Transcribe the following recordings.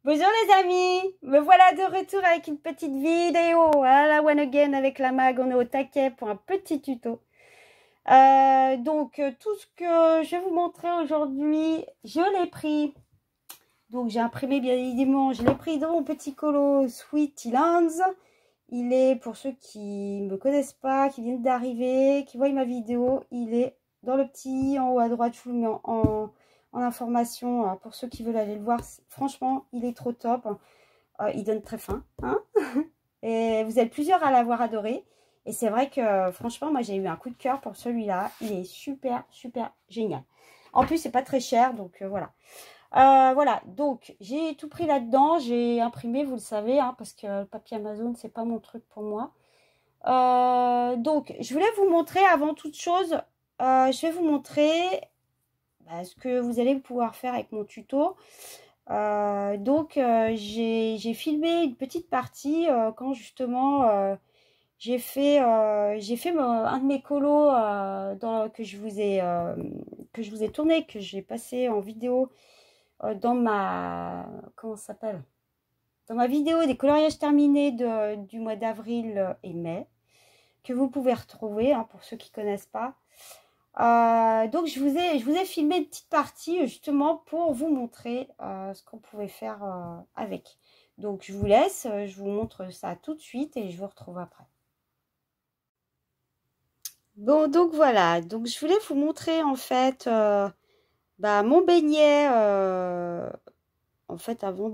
Bonjour les amis, me voilà de retour avec une petite vidéo à la One Again avec la mag. On est au taquet pour un petit tuto. Tout ce que je vais vous montrer aujourd'hui, je l'ai pris. Donc j'ai imprimé bien évidemment, je l'ai pris dans mon petit colo Sweetylands. Il est, pour ceux qui ne me connaissent pas, qui viennent d'arriver, qui voient ma vidéo, il est dans le petit en haut à droite. Je vous le mets en information pour ceux qui veulent aller le voir. Franchement, il est trop top. Il donne très faim, hein. Et vous êtes plusieurs à l'avoir adoré. Et c'est vrai que franchement, moi j'ai eu un coup de cœur pour celui-là. Il est super, super génial. En plus, c'est pas très cher, donc voilà. Voilà, donc j'ai tout pris là-dedans. J'ai imprimé, vous le savez, hein, parce que le papier Amazon, c'est pas mon truc pour moi. Donc, je voulais vous montrer avant toute chose, je vais vous montrer ce que vous allez pouvoir faire avec mon tuto. J'ai filmé une petite partie quand justement j'ai fait un de mes colos que je vous ai tourné, que j'ai passé en vidéo dans ma comment ça s'appelle, dans ma vidéo des coloriages terminés du mois d'avril et mai, que vous pouvez retrouver hein, pour ceux qui connaissent pas. Donc je vous ai filmé une petite partie justement pour vous montrer ce qu'on pouvait faire avec. Donc je vous laisse, je vous montre ça tout de suite et je vous retrouve après. Bon, donc voilà, donc je voulais vous montrer en fait mon beignet en fait avant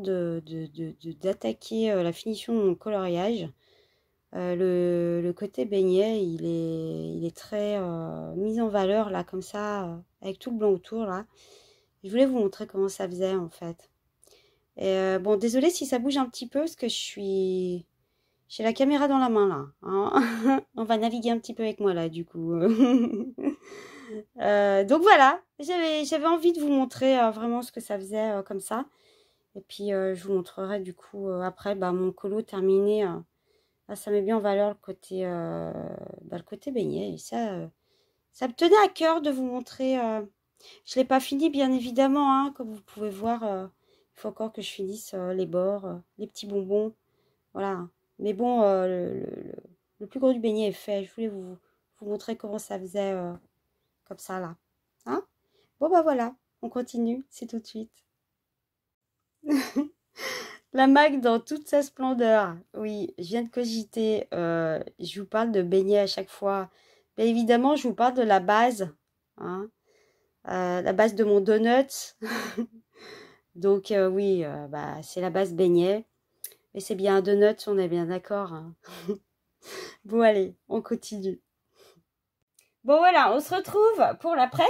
d'attaquer la finition de mon coloriage. Le côté beignet, il est très mis en valeur là, comme ça, avec tout le blanc autour là. Je voulais vous montrer comment ça faisait en fait. Et bon, désolée si ça bouge un petit peu, parce que j'ai la caméra dans la main là. Hein. On va naviguer un petit peu avec moi là, du coup. Donc voilà, j'avais envie de vous montrer vraiment ce que ça faisait comme ça. Et puis je vous montrerai du coup après mon colo terminé. Ça met bien en valeur le côté beignet. Et ça me tenait à cœur de vous montrer. Je ne l'ai pas fini, bien évidemment. Hein, comme vous pouvez voir, il faut encore que je finisse les bords, les petits bonbons. Voilà. Mais bon, le plus gros du beignet est fait. Je voulais vous montrer comment ça faisait comme ça, là. Hein? Bon, voilà. On continue. C'est tout de suite. La mag dans toute sa splendeur. Oui, je viens de cogiter. Je vous parle de beignets à chaque fois. Bien évidemment, je vous parle de la base. Hein, la base de mon donut. Donc oui, c'est la base beignet. Mais c'est bien un donut, on est bien d'accord. Hein. Bon, allez, on continue. Bon, voilà, on se retrouve pour l'après.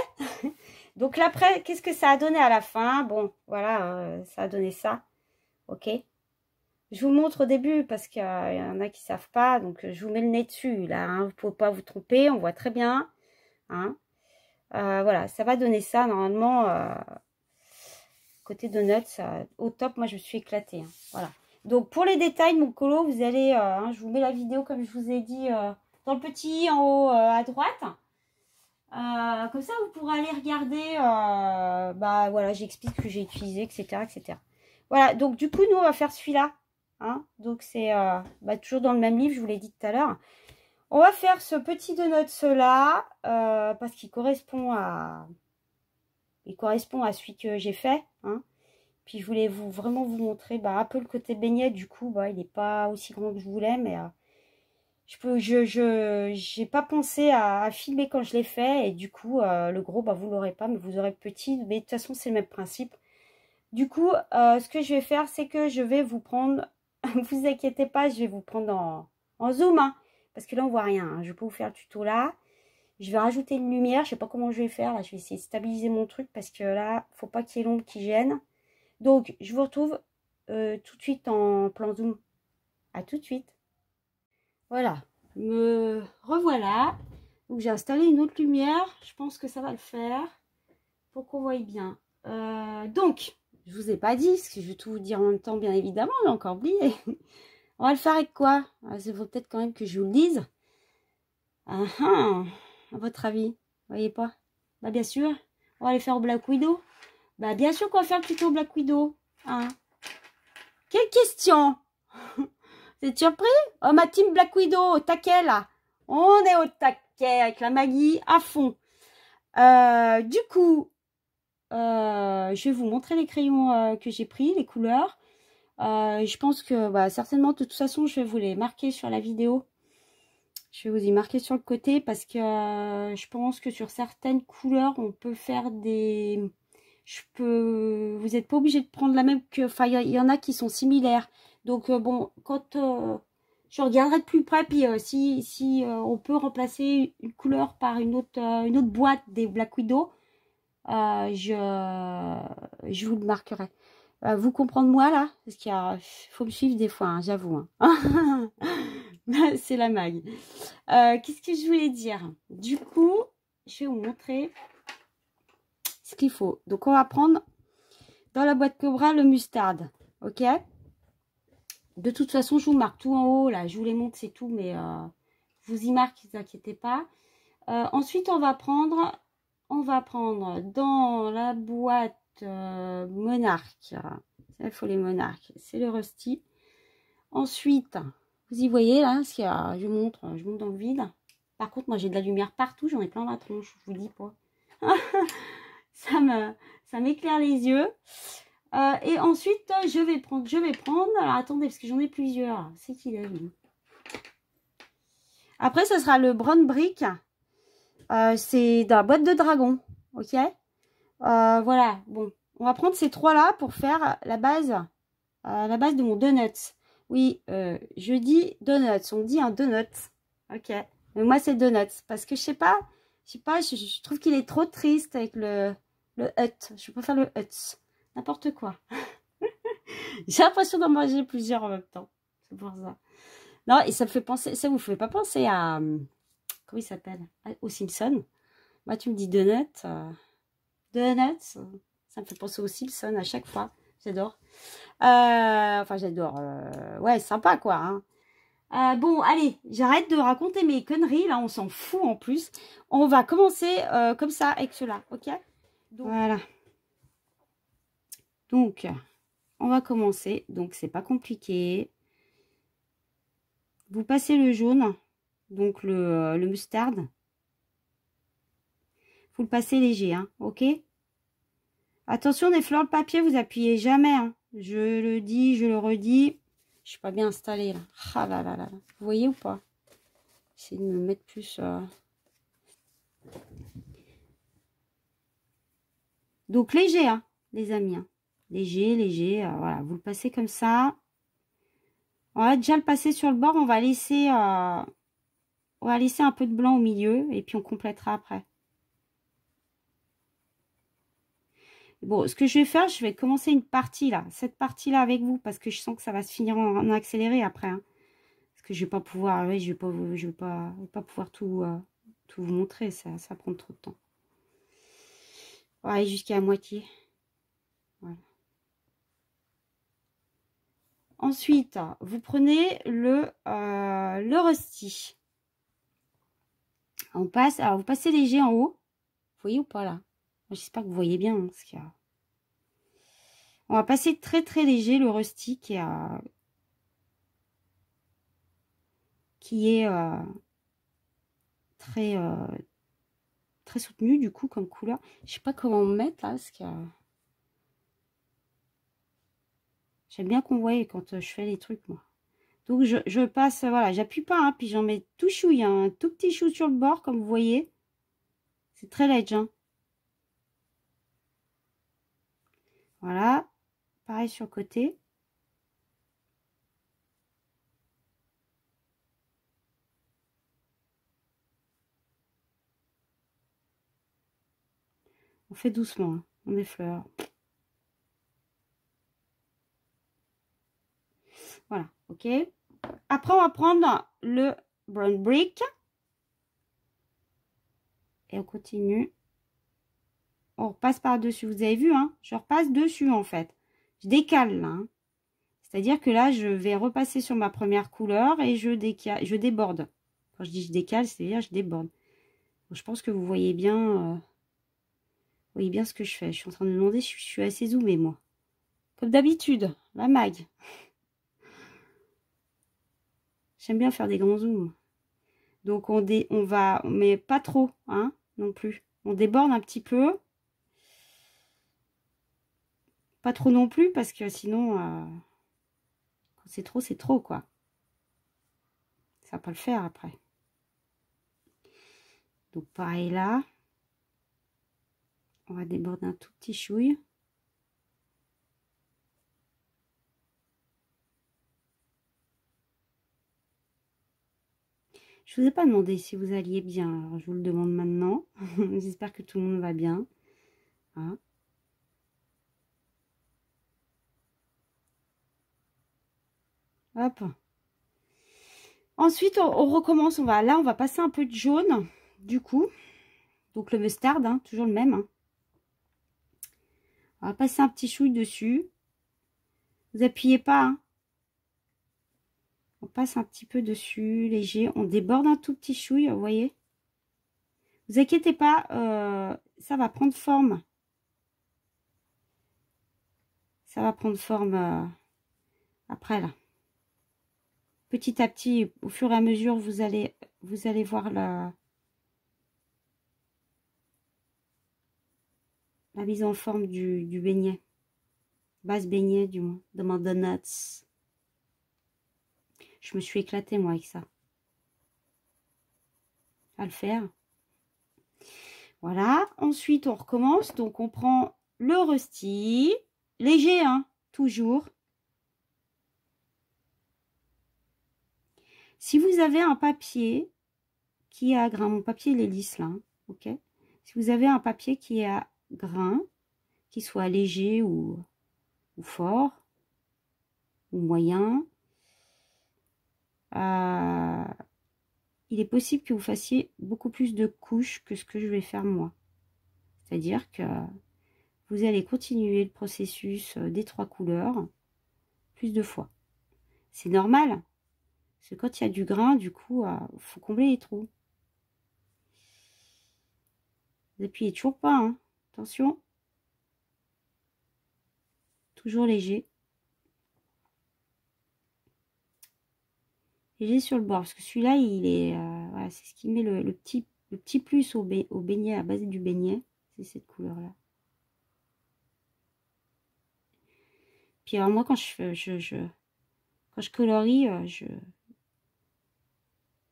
Donc l'après, qu'est-ce que ça a donné à la fin? Bon, voilà, ça a donné ça. Ok. Je vous montre au début parce qu'il y en a qui ne savent pas. Donc, je vous mets le nez dessus. Là, hein, vous ne pouvez pas vous tromper. On voit très bien. Hein. Voilà, ça va donner ça. Normalement, côté donuts, au top, moi, je me suis éclatée. Hein. Voilà. Donc, pour les détails de mon colo, vous allez... je vous mets la vidéo, comme je vous ai dit, dans le petit en haut à droite. Comme ça, vous pourrez aller regarder. Voilà, j'explique ce que j'ai utilisé, etc., etc. Voilà, donc du coup, nous, on va faire celui-là. Hein, donc c'est toujours dans le même livre, je vous l'ai dit tout à l'heure. On va faire ce petit donut là parce qu'il correspond à celui que j'ai fait. Hein. Puis je voulais vraiment vous montrer un peu le côté beignet. Du coup, il n'est pas aussi grand que je voulais, mais j'ai pas pensé à filmer quand je l'ai fait. Et du coup, le gros, vous l'aurez pas, mais vous aurez le petit. Mais de toute façon, c'est le même principe. Du coup, ce que je vais faire, c'est que je vais vous prendre... vous inquiétez pas, je vais vous prendre en zoom, hein, parce que là, on voit rien. Hein. Je vais pas vous faire le tuto là. Je vais rajouter une lumière. Je sais pas comment je vais faire. Là, je vais essayer de stabiliser mon truc parce que là, faut pas qu'il y ait l'ombre qui gêne. Donc, je vous retrouve tout de suite en plan zoom. À tout de suite. Voilà, me revoilà. Donc, j'ai installé une autre lumière. Je pense que ça va le faire pour qu'on voie bien. Je vous ai pas dit, parce que je vais tout vous dire en même temps, bien évidemment, j'ai encore oublié. On va le faire avec quoi? Il faut peut-être quand même que je vous le dise. À votre avis, vous voyez pas? Bien sûr, on va aller faire au Black Widow. Bien sûr qu'on va faire le tuto Black Widow. Hein. Quelle question? Vous êtes surpris? Oh, ma team Black Widow, au taquet là. On est au taquet avec la Maggie à fond. Du coup, je vais vous montrer les crayons que j'ai pris, les couleurs. Je pense que bah, certainement, de toute façon, je vais vous les marquer sur la vidéo. Je vais vous y marquer sur le côté parce que je pense que sur certaines couleurs, on peut faire des... Vous n'êtes pas obligé de prendre la même que... Enfin, il y en a qui sont similaires. Donc, bon, quand je regarderai de plus près, puis si on peut remplacer une couleur par une autre boîte des Black Widow, je vous le marquerai. Vous comprendre moi là? Parce qu'il faut me suivre des fois, hein, j'avoue. Hein. C'est la mag. Qu'est-ce que je voulais dire? Du coup, je vais vous montrer ce qu'il faut. Donc, on va prendre dans la boîte Cobra le mustard. Ok? De toute façon, je vous marque tout en haut. Là, je vous les montre, c'est tout. Mais je vous y marque, ne vous inquiétez pas. Ensuite, on va prendre dans la boîte Monarch. Il faut les monarques. C'est le Rusty. Ensuite, vous y voyez là, je monte dans le vide. Par contre, moi j'ai de la lumière partout, j'en ai plein la tronche, je vous dis pas. ça m'éclaire les yeux. Et ensuite, je vais prendre. Alors attendez, parce que j'en ai plusieurs. C'est qu'il est lui. Après, ça sera le Brown Brick. C'est dans la boîte de dragon. Ok. Voilà. Bon, on va prendre ces trois là pour faire la base de mon donuts. Oui, je dis donuts. On dit un donut. Ok. Mais moi, c'est donuts. Parce que je sais pas, je trouve qu'il est trop triste avec le hut. Je préfère le hut. N'importe quoi. J'ai l'impression d'en manger plusieurs en même temps. C'est pour ça. Non, et ça me fait penser, ça vous fait pas penser à, comment il s'appelle? Aux Simpsons. Moi, tu me dis donuts. Donuts. Ça me fait penser aux Simpsons à chaque fois. J'adore. Enfin, j'adore. Ouais, sympa, quoi. Hein. Bon, allez, j'arrête de raconter mes conneries. Là, on s'en fout en plus. On va commencer comme ça avec cela, ok? Donc, voilà. Donc, on va commencer. Donc, c'est pas compliqué. Vous passez le jaune, donc le mustard. Vous le passez léger, hein, ok? Attention, des fleurs de papier, vous appuyez jamais. Hein. Je le dis, je le redis. Je suis pas bien installée là. Ah là là là là. Vous voyez ou pas? J'essaie de me mettre plus... Donc léger, hein, les amis. Hein. Léger, léger. Voilà, vous le passez comme ça. On va déjà le passer sur le bord. On va laisser un peu de blanc au milieu. Et puis on complétera après. Bon, ce que je vais faire, je vais commencer une partie là. Cette partie-là avec vous. Parce que je sens que ça va se finir en accéléré après. Hein. Parce que je vais pas pouvoir... Oui, je vais pas pouvoir tout vous montrer. Ça va prendre trop de temps. On va aller jusqu'à la moitié. Voilà. Ensuite, vous prenez le Rusty. On passe, alors vous passez léger en haut. Vous voyez ou pas là? J'espère que vous voyez bien. Hein, ce qu'il y a. On va passer très très léger le Rusty qui est très très soutenu du coup comme couleur. Je sais pas comment mettre là. Parce que j'aime bien qu'on voie quand je fais les trucs moi. Donc je passe, voilà, j'appuie pas, hein, puis j'en mets tout chou, il y a un tout petit chou sur le bord, comme vous voyez. C'est très léger. Hein. Voilà, pareil sur le côté. On fait doucement, hein, on effleure. Voilà, ok. Après, on va prendre le brown brick. Et on continue. On repasse par-dessus. Vous avez vu, hein, je repasse dessus, en fait. Je décale, là. Hein. C'est-à-dire que là, je vais repasser sur ma première couleur et je déborde. Quand je dis je décale, c'est-à-dire je déborde. Donc, je pense que vous voyez bien ce que je fais. Je suis en train de me demander si je suis assez zoomée, moi. Comme d'habitude, la mag. J'aime bien faire des grands zooms. Donc on met pas trop, hein, non plus. On déborde un petit peu. Pas trop non plus, parce que sinon, quand c'est trop, quoi. Ça va pas le faire après. Donc pareil là. On va déborder un tout petit chouille. Je vous ai pas demandé si vous alliez bien, alors je vous le demande maintenant. J'espère que tout le monde va bien. Hein. Hop. Ensuite, on recommence. Là, on va passer un peu de jaune, du coup. Donc le mustard, hein, toujours le même. Hein. On va passer un petit chouille dessus. Vous appuyez pas. Hein. On passe un petit peu dessus, léger. On déborde un tout petit chouille, vous voyez. Vous inquiétez pas, ça va prendre forme. Ça va prendre forme après, là. Petit à petit, au fur et à mesure, vous allez voir la mise en forme du beignet. Base beignet, du moins, de mon donuts. Je me suis éclatée, moi, avec ça. À le faire. Voilà. Ensuite, on recommence. Donc, on prend le rusty. Léger, hein, toujours. Si vous avez un papier qui est à grain, mon papier, il est lisse, là, hein, ok. Si vous avez un papier qui est à grain, qui soit léger ou fort, ou moyen, il est possible que vous fassiez beaucoup plus de couches que ce que je vais faire moi. C'est-à-dire que vous allez continuer le processus des 3 couleurs plus de fois. C'est normal, parce que quand il y a du grain, du coup, il faut combler les trous. Vous appuyez toujours pas, hein. Attention. Toujours léger. Léger sur le bord, parce que celui-là, il est... voilà, c'est ce qui met le petit plus au beignet, à la base du beignet. C'est cette couleur-là. Puis alors moi, quand je colorie,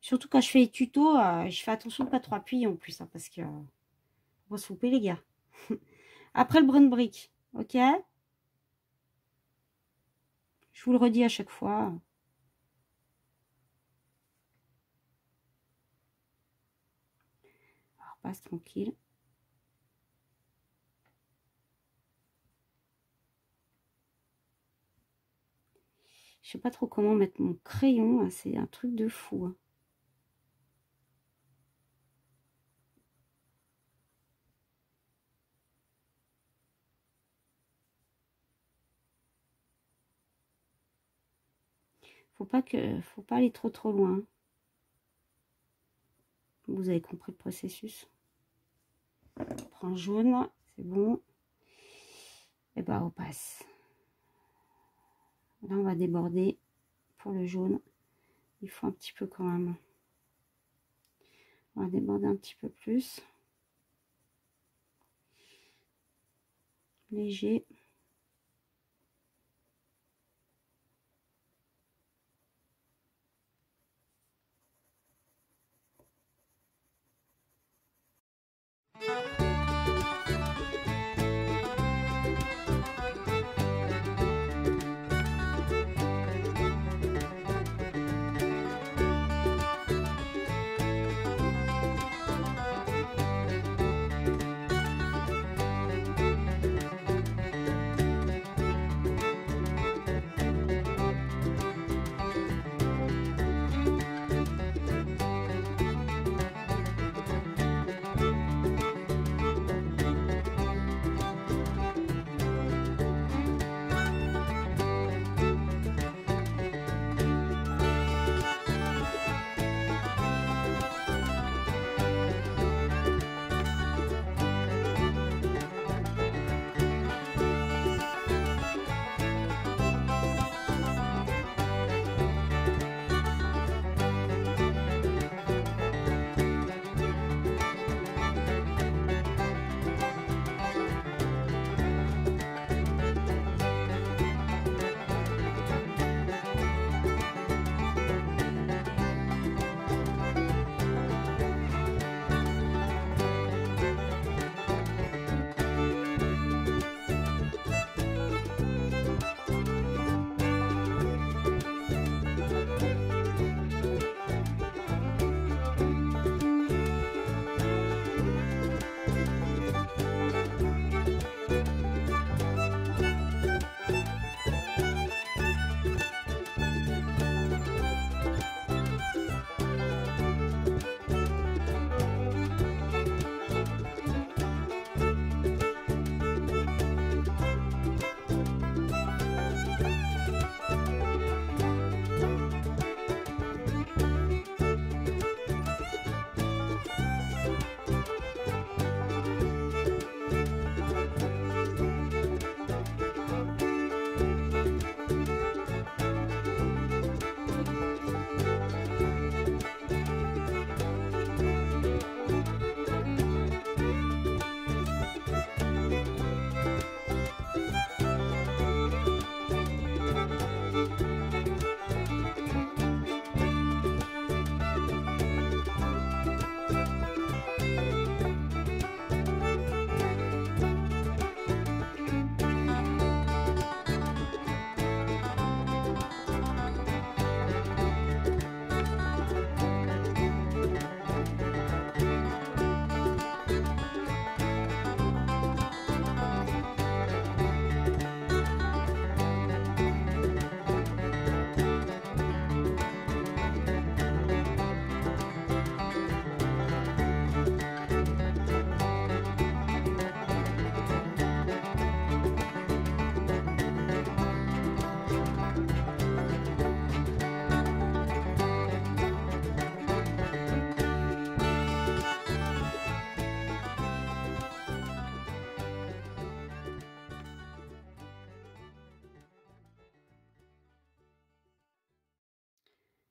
surtout quand je fais les tutos, je fais attention de pas trop appuyer en plus, hein, parce que on va se louper les gars. Après le brown brick, ok. Je vous le redis à chaque fois. Alors, passe tranquille. Je sais pas trop comment mettre mon crayon, hein, c'est un truc de fou. Hein. Faut pas aller trop loin. Vous avez compris le processus. On prend jaune, c'est bon. Et ben on passe. Là on va déborder pour le jaune. Il faut un petit peu quand même. On va déborder un petit peu plus. Léger.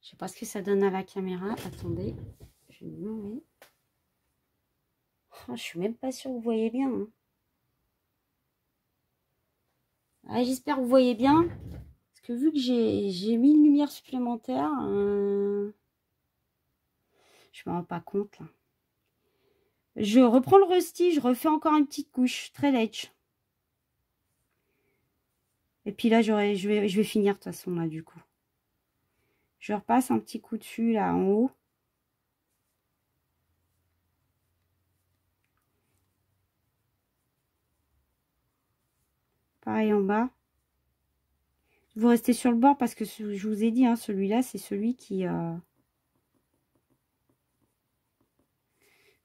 Je sais pas ce que ça donne à la caméra. Attendez, je vais vous enlever. Oh, je suis même pas sûre que vous voyez bien. Hein. Ah, j'espère que vous voyez bien. Parce que vu que j'ai mis une lumière supplémentaire, je me rends pas compte là. Je reprends le Rusty, je refais encore une petite couche, très lèche. Et puis là, je vais finir de toute façon là du coup. Je repasse un petit coup dessus là en haut. Pareil en bas. Vous restez sur le bord parce que je vous ai dit, hein, celui-là, c'est celui qui... Vous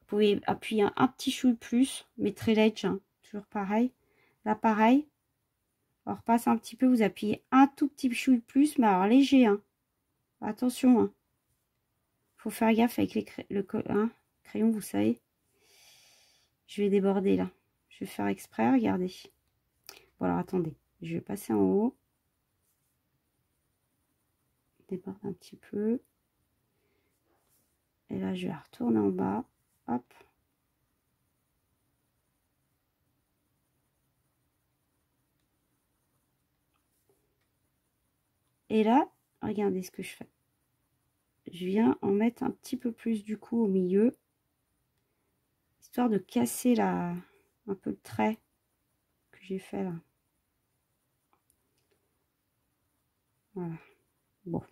pouvez appuyer un petit chouille plus, mais très léger, hein, toujours pareil. Là, pareil. On repasse un petit peu, vous appuyez un tout petit chouille plus, mais alors léger. Hein. Attention. Hein. Faut faire gaffe avec le crayon, vous savez. Je vais déborder là. Je vais faire exprès, regardez. Bon, alors attendez. Je vais passer en haut. Déborde un petit peu. Et là, je vais retourner en bas. Hop. Et là, regardez ce que je fais. Je viens en mettre un petit peu plus du coup au milieu. Histoire de casser un peu le trait que j'ai fait là. Voilà. Bon.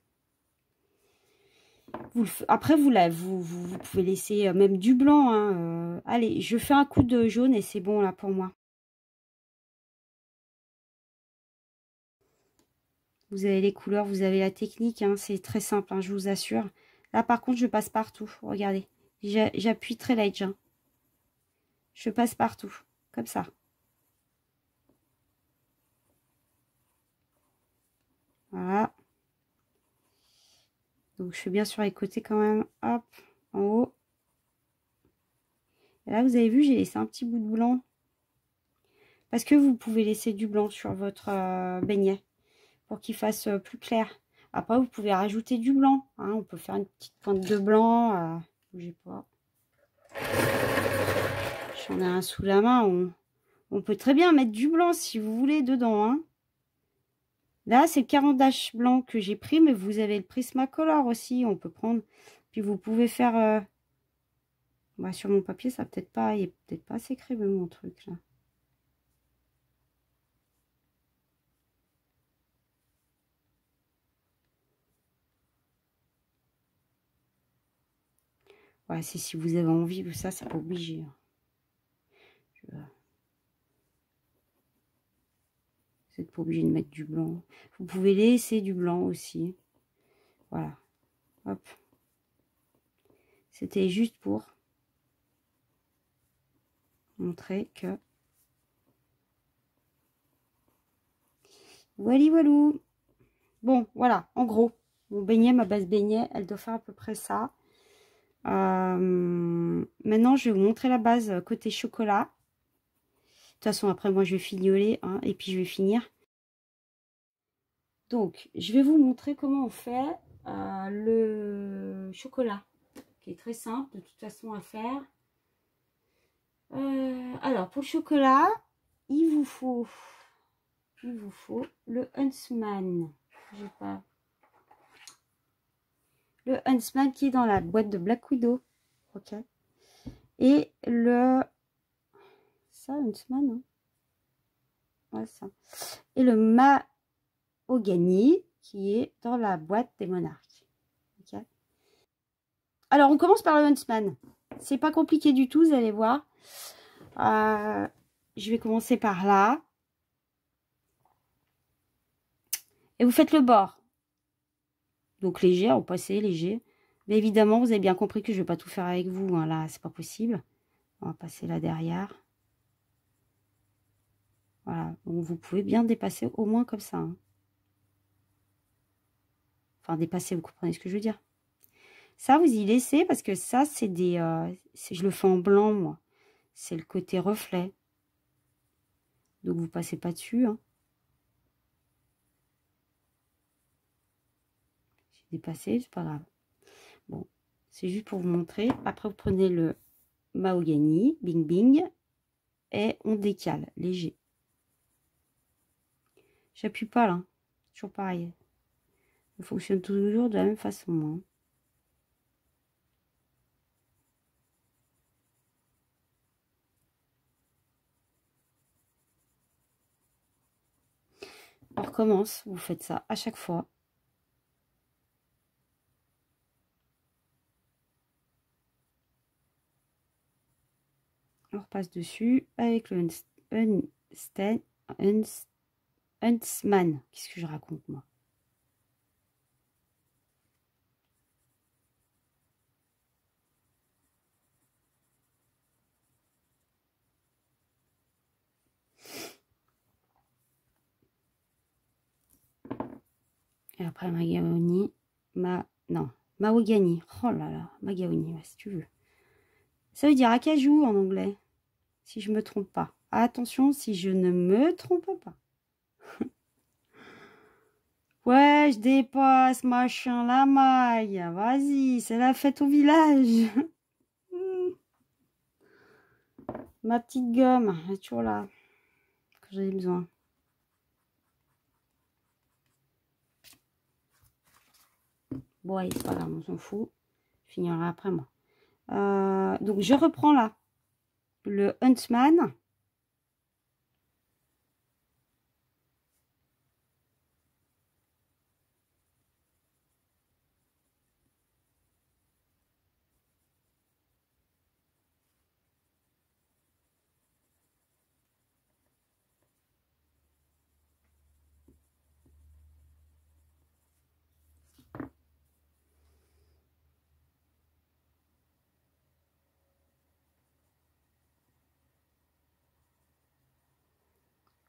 Après, vous pouvez laisser même du blanc. Hein. Allez, je fais un coup de jaune et c'est bon là pour moi. Vous avez les couleurs, vous avez la technique. Hein. C'est très simple, hein, je vous assure. Là, par contre, je passe partout. Regardez. J'appuie très light. Hein. Je passe partout. Comme ça. Voilà. Donc, je fais bien sur les côtés quand même. Hop, en haut. Et là, vous avez vu, j'ai laissé un petit bout de blanc. Parce que vous pouvez laisser du blanc sur votre beignet pour qu'il fasse plus clair. Après, vous pouvez rajouter du blanc. Hein. On peut faire une petite pointe de blanc. Bougez pas. J'en ai un sous la main. On peut très bien mettre du blanc si vous voulez dedans. Hein. Là, c'est le Caran d'Ache blanc que j'ai pris, mais vous avez le Prismacolor aussi. On peut prendre. Puis vous pouvez faire... Bah, sur mon papier, ça peut-être pas... Il est peut-être pas assez crémeux mon truc là. Ouais, c'est si vous avez envie, ça, c'est pas obligé. Vous n'êtes pas obligé de mettre du blanc. Vous pouvez laisser du blanc aussi. Voilà. Hop. C'était juste pour montrer que... Voilà, voilà. Bon, voilà, en gros. Mon beignet, ma base beignet, elle doit faire à peu près ça. Maintenant, je vais vous montrer la base côté chocolat. De toute façon, après, moi, je vais fignoler, hein, et puis je vais finir. Donc, je vais vous montrer comment on fait le chocolat, qui est très simple de toute façon à faire. Alors, pour le chocolat, il vous faut le Huntsman. J'ai pas... Le Huntsman qui est dans la boîte de Black Widow. Ok. Et le... Ça, Huntsman, hein. Ouais, ça. Et le Mahogany qui est dans la boîte des monarques. Ok. Alors, on commence par le Huntsman. C'est pas compliqué du tout, vous allez voir. Je vais commencer par là. Et vous faites le bord. Donc léger, on passe léger. Mais évidemment, vous avez bien compris que je ne vais pas tout faire avec vous. Hein, là, c'est pas possible. On va passer là derrière. Voilà. Donc, vous pouvez bien dépasser au moins comme ça. Hein. Enfin, dépasser, vous comprenez ce que je veux dire. Ça, vous y laissez parce que ça, c'est des... je le fais en blanc, moi. C'est le côté reflet. Donc, vous passez pas dessus. Hein. dépassé, c'est pas grave. Bon, c'est juste pour vous montrer. Après, vous prenez le mahogany, bing bing, et on décale, léger. J'appuie pas là, toujours pareil. Ça fonctionne toujours de la même façon. Hein. On recommence, vous faites ça à chaque fois. On repasse dessus avec le Huntsman. Qu'est-ce que je raconte moi? Et après Mahogany, non, Mahogany. Oh là là, Mahogany, si tu veux. Ça veut dire acajou en anglais, si je me trompe pas. Attention, si je ne me trompe pas. Ouais, je dépasse, machin, la maille. Vas-y, c'est la fête au village. Ma petite gomme, elle est toujours là. Quand j'en ai besoin. Bon, allez, c'est pas grave, on s'en fout. Je finirai après moi. Donc, je reprends là. Le Huntsman.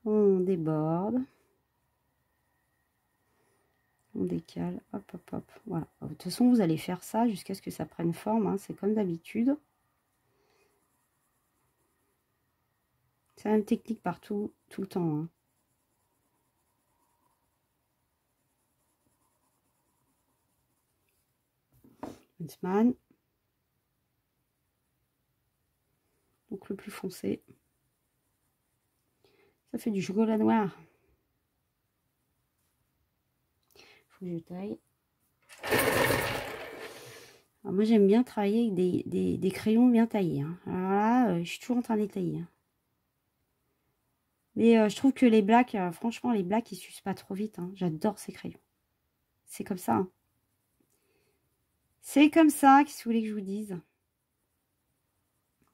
On déborde. On décale. Hop, hop, hop. Voilà. De toute façon, vous allez faire ça jusqu'à ce que ça prenne forme. Hein. C'est comme d'habitude. C'est la même technique partout, tout le temps. Hein. Huntsman. Donc le plus foncé. Ça fait du chocolat noir. Faut que je taille. Alors moi j'aime bien travailler avec des crayons bien taillés. Hein. Alors là, je suis toujours en train de les tailler. Hein. Mais je trouve que les blacks, franchement, les blacks, ils s'usent pas trop vite. Hein. J'adore ces crayons. C'est comme ça. Hein. C'est comme ça, qu'est-ce que vous voulez que je vous dise?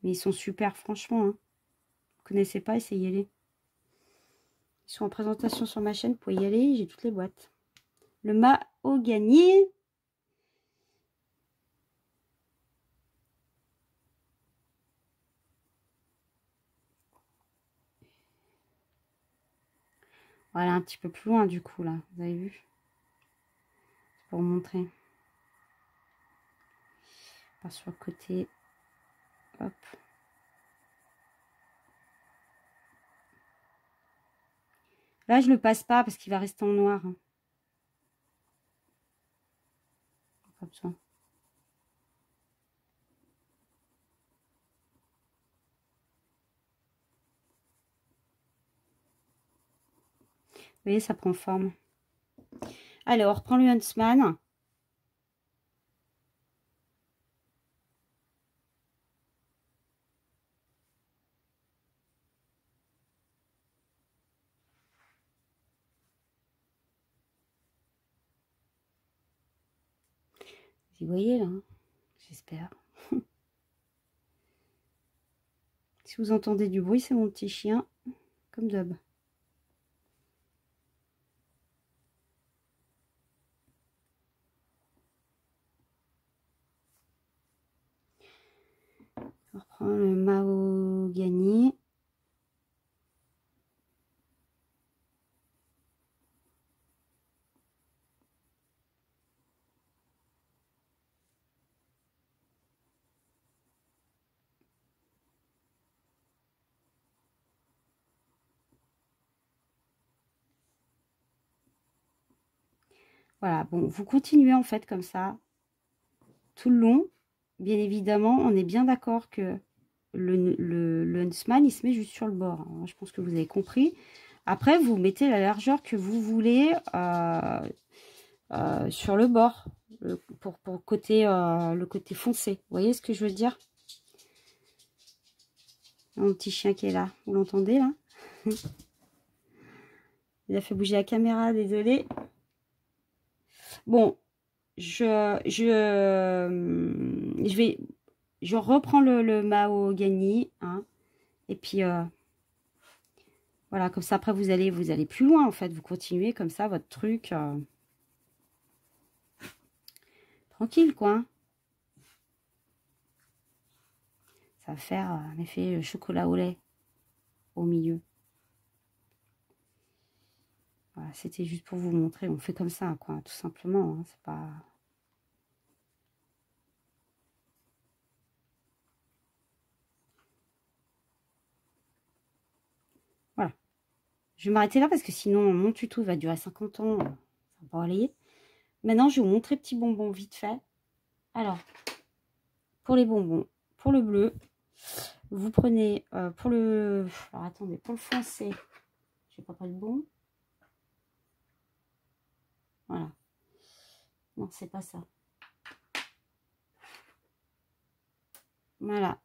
Mais ils sont super, franchement. Hein. Vous connaissez pas, essayez-les. Ils sont en présentation sur ma chaîne, vous pouvez y aller, j'ai toutes les boîtes. Le mahogany. Voilà, un petit peu plus loin du coup, là. Vous avez vu? C'est pour vous montrer. Par sur le côté. Hop. Là, je le passe pas parce qu'il va rester en noir. Hein. Pas besoin. Vous voyez, ça prend forme. Allez, on reprend le Huntsman. Vous voyez là, hein, j'espère. Si vous entendez du bruit, c'est mon petit chien, comme d'hab. On reprend le mahogany. Voilà, bon, vous continuez en fait comme ça, tout le long. Bien évidemment, on est bien d'accord que le huntsman, il se met juste sur le bord. Hein. Je pense que vous avez compris. Après, vous mettez la largeur que vous voulez sur le bord, pour côté, le côté foncé. Vous voyez ce que je veux dire? Mon petit chien qui est là, vous l'entendez là? Il a fait bouger la caméra, désolé. Bon, je reprends le mahogany, hein, et puis voilà, comme ça après vous allez plus loin en fait, vous continuez comme ça votre truc tranquille quoi. Hein. Ça va faire un effet chocolat au lait au milieu. Voilà, c'était juste pour vous montrer, on fait comme ça quoi, tout simplement, hein, c'est pas... Voilà. Je vais m'arrêter là parce que sinon mon tuto va durer 50 ans, ça va pas aller. Maintenant, je vais vous montrer petit bonbon vite fait. Alors, pour les bonbons, pour le bleu, vous prenez pour le... Alors, attendez, pour le foncé, je n'ai pas de bon. Voilà. Non, c'est pas ça. Voilà.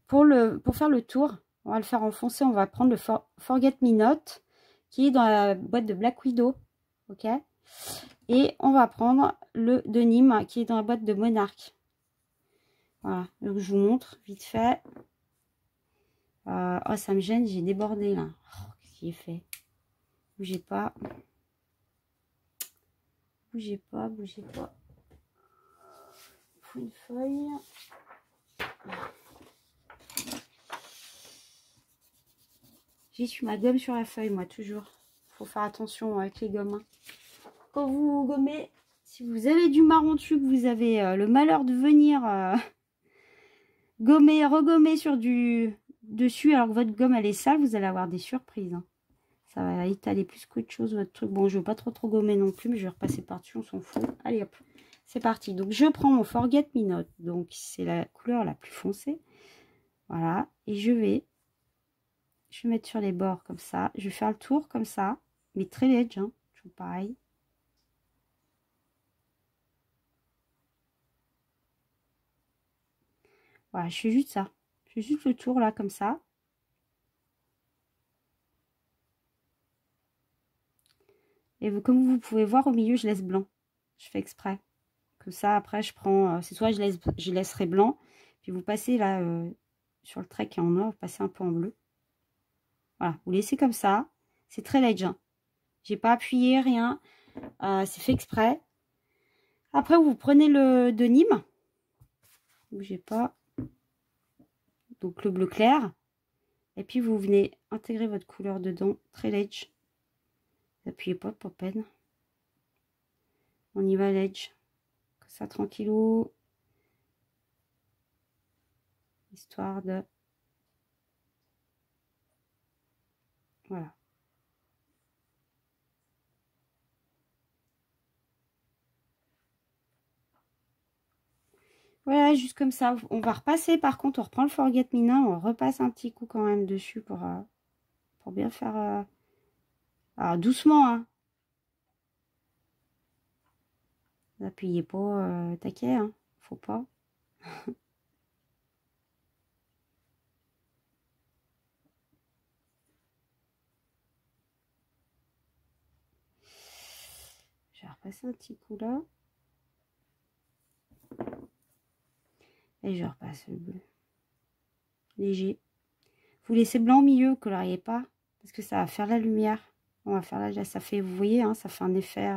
Pour faire le tour, on va le faire en foncé. On va prendre le Forget Me Not qui est dans la boîte de Black Widow. Ok. Et on va prendre le de Nîmes qui est dans la boîte de Monarch. Voilà. Donc, je vous montre vite fait. Oh, ça me gêne, j'ai débordé là. Oh, qu'est-ce qu'il est fait? Bougez pas. Bougez pas, bougez pas. Il faut une feuille. J'ai su ma gomme sur la feuille, moi, toujours. Faut faire attention avec les gommes. Hein. Quand vous gommez, si vous avez du marron dessus, que vous avez le malheur de venir gommer, regommer sur du dessus, alors que votre gomme, elle est sale, vous allez avoir des surprises. Hein. Ça va étaler plus qu'autre chose, votre truc. Bon, je ne veux pas trop gommer non plus, mais je vais repasser par-dessus, on s'en fout. Allez, hop, c'est parti. Donc, je prends mon Forget Me Not. Donc, c'est la couleur la plus foncée. Voilà. Et je vais mettre sur les bords comme ça. Je vais faire le tour comme ça, mais très léger, hein. Toujours pareil. Voilà, je fais juste ça. Je fais juste le tour là, comme ça. Et vous, comme vous pouvez voir, au milieu, je laisse blanc. Je fais exprès. Comme ça, après, je prends... c'est soit je laisserai blanc, puis vous passez là, sur le trait qui est en or, vous passez un peu en bleu. Voilà, vous laissez comme ça. C'est très léger. Hein. J'ai pas appuyé, rien. C'est fait exprès. Après, vous prenez le de Nîmes. Bougez pas. Donc, le bleu clair. Et puis, vous venez intégrer votre couleur dedans. Très léger. N'appuyez pas, pas peine. On y va léger. Comme ça, tranquillou. Histoire de... Voilà. Voilà, juste comme ça. On va repasser, par contre, on reprend le Forget Me Not, on repasse un petit coup quand même dessus pour bien faire... Alors, doucement, hein. N'appuyez pas taquet, hein. Faut pas. Je vais repasser un petit coup là. Et je repasse le bleu. Léger. Vous laissez blanc au milieu, coloriez pas. Parce que ça va faire la lumière. On va faire là, ça fait, vous voyez, hein, ça fait un effet.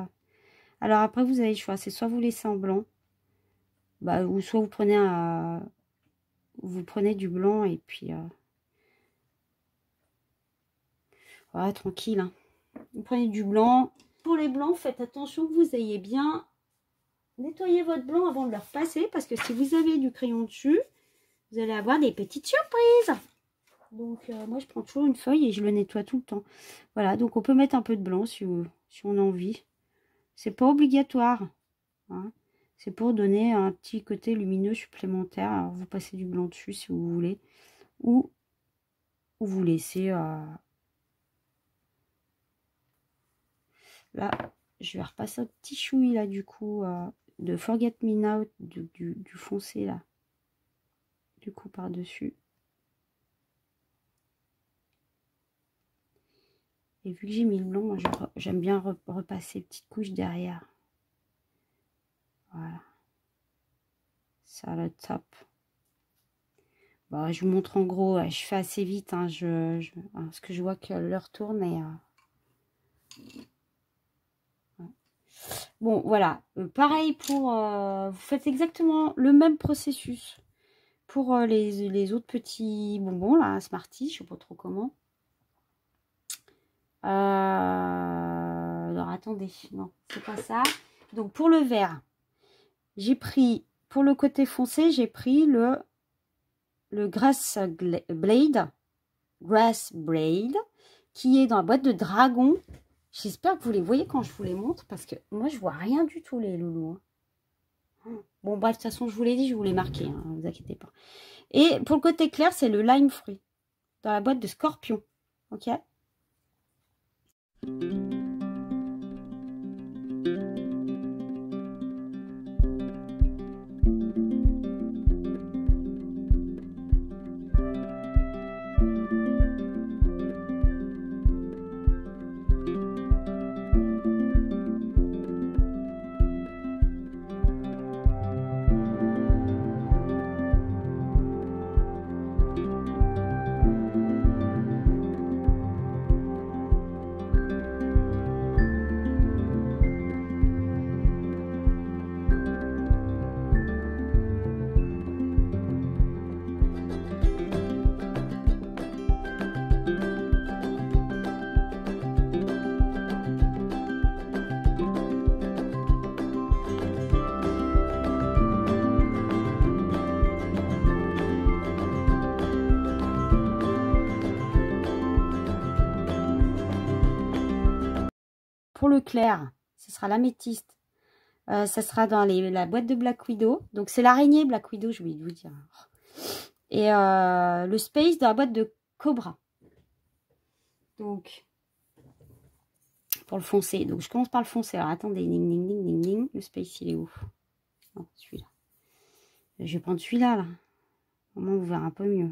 Alors après, vous avez le choix. C'est soit vous laissez en blanc. Bah, ou soit vous prenez du blanc et puis... voilà, tranquille. Hein. Vous prenez du blanc. Pour les blancs, faites attention que vous ayez bien nettoyé votre blanc avant de le repasser. Parce que si vous avez du crayon dessus, vous allez avoir des petites surprises. Donc, moi, je prends toujours une feuille et je le nettoie tout le temps. Voilà, donc on peut mettre un peu de blanc si on a envie. C'est pas obligatoire. Hein. C'est pour donner un petit côté lumineux supplémentaire. Alors, vous passez du blanc dessus si vous voulez. Ou vous laissez... Là, je vais repasser un petit chouï là du coup de Forget Me Now du foncé là. Du coup par-dessus. Et vu que j'ai mis le blanc, moi j'aime bien repasser une petite couche derrière. Voilà. Ça le top. Bon, je vous montre en gros, je fais assez vite, hein, parce que je vois que l'heure tourne et... Bon, voilà. Pareil pour... vous faites exactement le même processus pour les autres petits bonbons, là, Smarties, je sais pas trop comment. Alors, attendez. Non, c'est pas ça. Donc, pour le vert, j'ai pris... Pour le côté foncé, j'ai pris le Grass Blade, qui est dans la boîte de dragon. J'espère que vous les voyez quand je vous les montre, parce que moi, je vois rien du tout, les loulous. Bon, bref, de toute façon, je vous l'ai dit, je vous l'ai marqué, hein, ne vous inquiétez pas. Et pour le côté clair, c'est le lime fruit, dans la boîte de Scorpion. Ok ? Pour le clair, ce sera l'améthyste. Ça sera dans la boîte de Black Widow. Donc, c'est l'araignée Black Widow, je voulais vous dire. Et le Space dans la boîte de Cobra. Donc, pour le foncé. Donc, je commence par le foncé. Alors, attendez. Ding, ding, ding, ding, ding. Le Space, il est où? Non, celui-là. Je vais prendre celui-là, là. Au moins, vous verrez un peu mieux.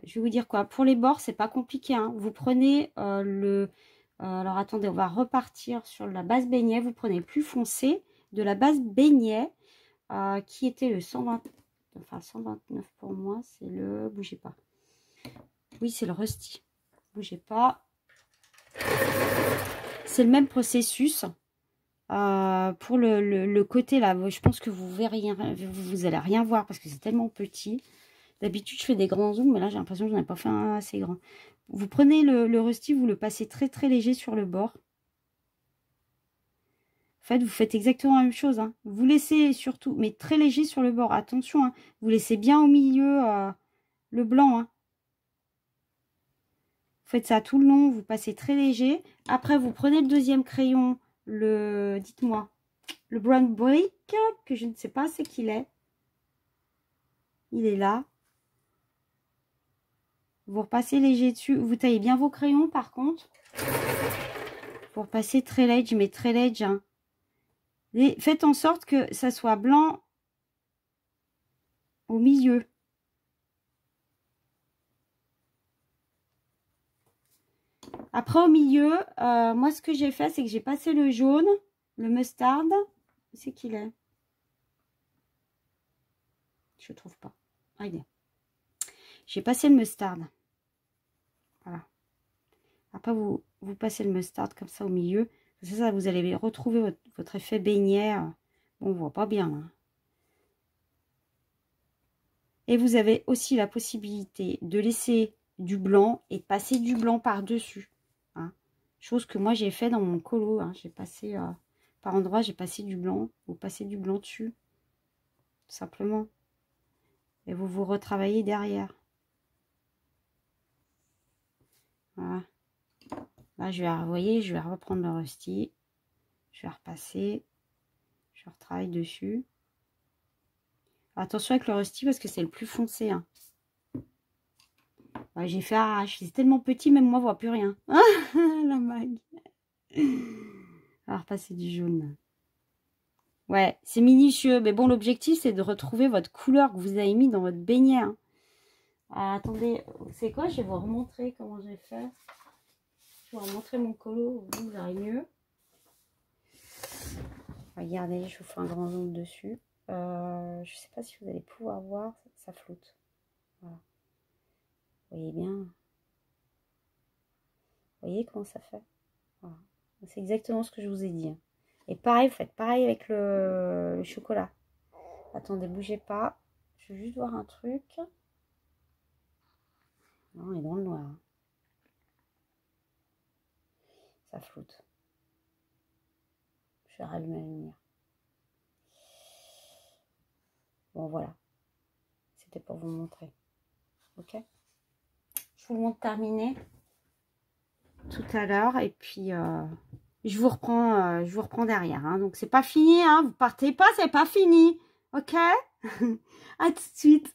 Je vais vous dire quoi. Pour les bords, c'est pas compliqué. Hein. Vous prenez alors attendez, on va repartir sur la base beignet. Vous prenez le plus foncé de la base beignet, qui était le 120, enfin 129 pour moi. C'est le... Bougez pas. Oui, c'est le Rusty. Bougez pas. C'est le même processus. Pour le côté là, je pense que vous verrez rien, vous allez rien voir parce que c'est tellement petit. D'habitude, je fais des grands zooms, mais là, j'ai l'impression que j'en ai pas fait un assez grand. Vous prenez le Rusty, vous le passez très très léger sur le bord. En fait, vous faites exactement la même chose. Hein. Vous laissez surtout, mais très léger sur le bord. Attention, hein, vous laissez bien au milieu le blanc. Hein. Vous faites ça tout le long, vous passez très léger. Après, vous prenez le deuxième crayon, dites-moi, le Brown Brick, que je ne sais pas c'est qu'il est. Il est là. Vous repassez léger dessus. Vous taillez bien vos crayons par contre. Vous repassez très léger, mais très léger. Hein. Et faites en sorte que ça soit blanc au milieu. Après, au milieu, moi, ce que j'ai fait, c'est que j'ai passé le jaune, le mustard. Où c'est qu'il est? Je ne trouve pas. Ah, il est. J'ai passé le mustard. Voilà. Après, vous passez le mustard comme ça au milieu. C'est ça, vous allez retrouver votre effet beignet. Bon, on ne voit pas bien, là. Et vous avez aussi la possibilité de laisser du blanc et de passer du blanc par-dessus. Hein. Chose que moi, j'ai fait dans mon colo. Hein. J'ai passé, par endroit, j'ai passé du blanc. Vous passez du blanc dessus. Tout simplement. Et vous retravaillez derrière. Voilà. Là, vous voyez, je vais reprendre le rusty. Je vais repasser. Je retravaille dessus. Attention avec le rusty parce que c'est le plus foncé. Hein. Ouais, j'ai fait arrache. C'est tellement petit, même moi, je vois plus rien. La mague. On va repasser du jaune. Ouais, c'est minutieux. Mais bon, l'objectif, c'est de retrouver votre couleur que vous avez mis dans votre beignet. Hein. Ah, attendez, c'est quoi? Je vais vous remontrer comment j'ai fait. Je vais vous remontrer mon colo. Vous verrez mieux. Regardez, je vous fais un grand zoom dessus. Je ne sais pas si vous allez pouvoir voir. Ça flotte. Voilà. Vous voyez bien. Vous voyez comment ça fait? Voilà. C'est exactement ce que je vous ai dit. Et pareil, vous faites pareil avec le chocolat. Attendez, bougez pas. Je vais juste voir un truc. Non, il est dans le noir. Ça flotte. Je vais rallumer la lumière. Bon, voilà. C'était pour vous montrer. Ok? Je vous montre terminé tout à l'heure. Et puis, je vous reprends derrière. Hein. Donc, c'est pas fini. Hein. Vous partez pas, c'est pas fini. Ok? À tout de suite.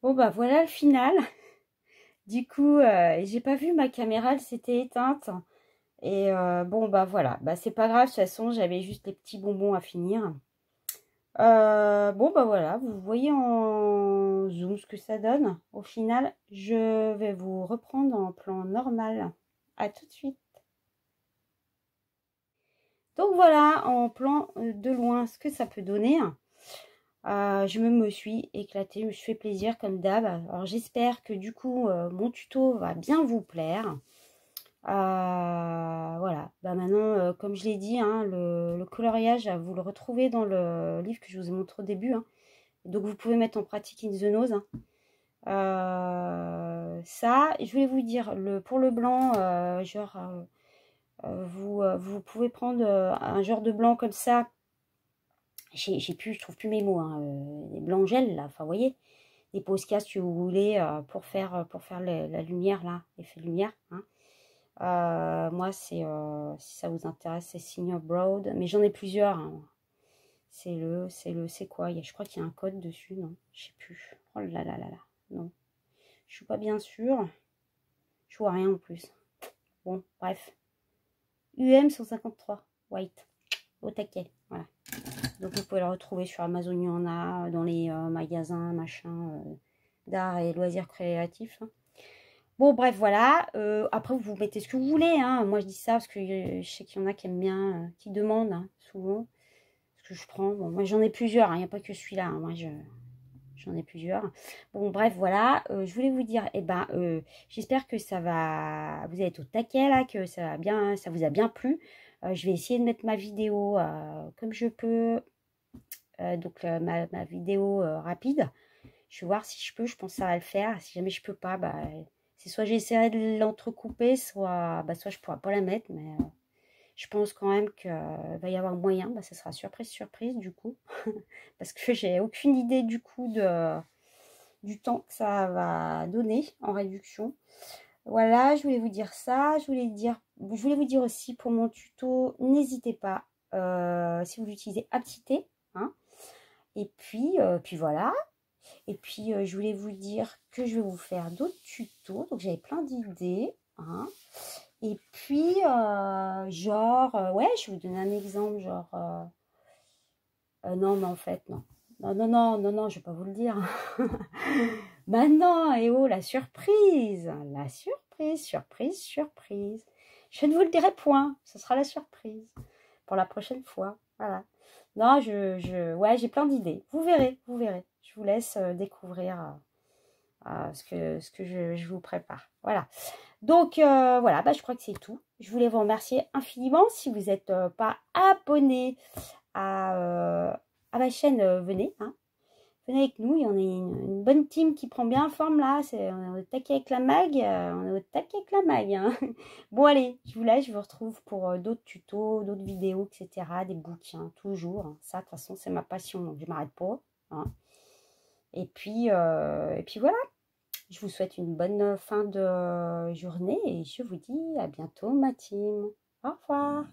Bon, bah voilà le final. Du coup, j'ai pas vu ma caméra, elle s'était éteinte. Et bon, bah voilà. Bah, c'est pas grave, de toute façon, j'avais juste les petits bonbons à finir. Bon, bah voilà, vous voyez en zoom ce que ça donne. Au final, je vais vous reprendre en plan normal. À tout de suite. Donc voilà, en plan de loin, ce que ça peut donner. Je me suis éclatée, je me suis fait plaisir comme d'hab. Alors j'espère que du coup, mon tuto va bien vous plaire. Voilà, bah maintenant, comme je l'ai dit, hein, le coloriage, vous le retrouvez dans le livre que je vous ai montré au début. Hein. Donc vous pouvez mettre en pratique in the nose. Hein. Ça, je voulais vous dire, pour le blanc, genre, vous pouvez prendre un genre de blanc comme ça. Je trouve plus mes mots. Hein, les blancs gel, là, enfin, vous voyez, des Posca si vous voulez, pour faire la lumière, là, l'effet lumière. Hein. Moi, si ça vous intéresse, c'est Senior Broad, mais j'en ai plusieurs. Hein. C'est quoi? Je crois qu'il y a un code dessus, non? Je sais plus. Oh là là là là, non. Je suis pas bien sûre. Je vois rien en plus. Bon, bref. UM 153, white, au taquet, voilà. Donc vous pouvez le retrouver sur Amazon, il y en a, dans les magasins, machin, d'art et loisirs créatifs. Hein. Bon, bref, voilà. Après, vous mettez ce que vous voulez. Hein. Moi, je dis ça parce que je sais qu'il y en a qui aiment bien, qui demandent hein, souvent ce que je prends. Bon, moi, j'en ai plusieurs. Il n'y a pas que celui-là. Hein. Moi, j'en ai plusieurs. Bon, bref, voilà. Je voulais vous dire, eh ben, j'espère que ça va... Vous êtes au taquet, là, que ça vous a bien plu. Je vais essayer de mettre ma vidéo comme je peux. Donc, ma vidéo rapide. Je vais voir si je peux. Je pense que ça va le faire. Si jamais je peux pas, bah... C'est soit j'essaierai de l'entrecouper, soit je pourrai pas la mettre, mais je pense quand même qu'il va y avoir moyen. Bah, ça sera surprise du coup. Parce que j'ai aucune idée du coup du temps que ça va donner en réduction. Voilà, je voulais vous dire ça. Je voulais vous dire aussi pour mon tuto, n'hésitez pas si vous l'utilisez à petit hein. Et puis voilà. Et puis, je voulais vous dire que je vais vous faire d'autres tutos. Donc, j'avais plein d'idées. Hein. Et puis, genre, ouais, je vais vous donner un exemple. Genre, non, mais en fait, non. Non, je vais pas vous le dire. Bah non, et oh, la surprise. La surprise. Je ne vous le dirai point. Ce sera la surprise pour la prochaine fois. Voilà. Non, ouais, j'ai plein d'idées. Vous verrez. Je vous laisse découvrir ce que je vous prépare. Voilà. Donc, voilà, bah, je crois que c'est tout. Je voulais vous remercier infiniment. Si vous n'êtes pas abonné à ma chaîne, venez. Hein. Venez avec nous. Il y en a une bonne team qui prend bien forme là. On est au taquet avec la mag. Hein. Bon, allez, je vous laisse. Je vous retrouve pour d'autres tutos, d'autres vidéos, etc. Des bouquins, toujours. Hein. Ça, de toute façon, c'est ma passion. Donc, je ne m'arrête pas. Hein. Et puis voilà. Je vous souhaite une bonne fin de journée et je vous dis à bientôt ma team. Au revoir.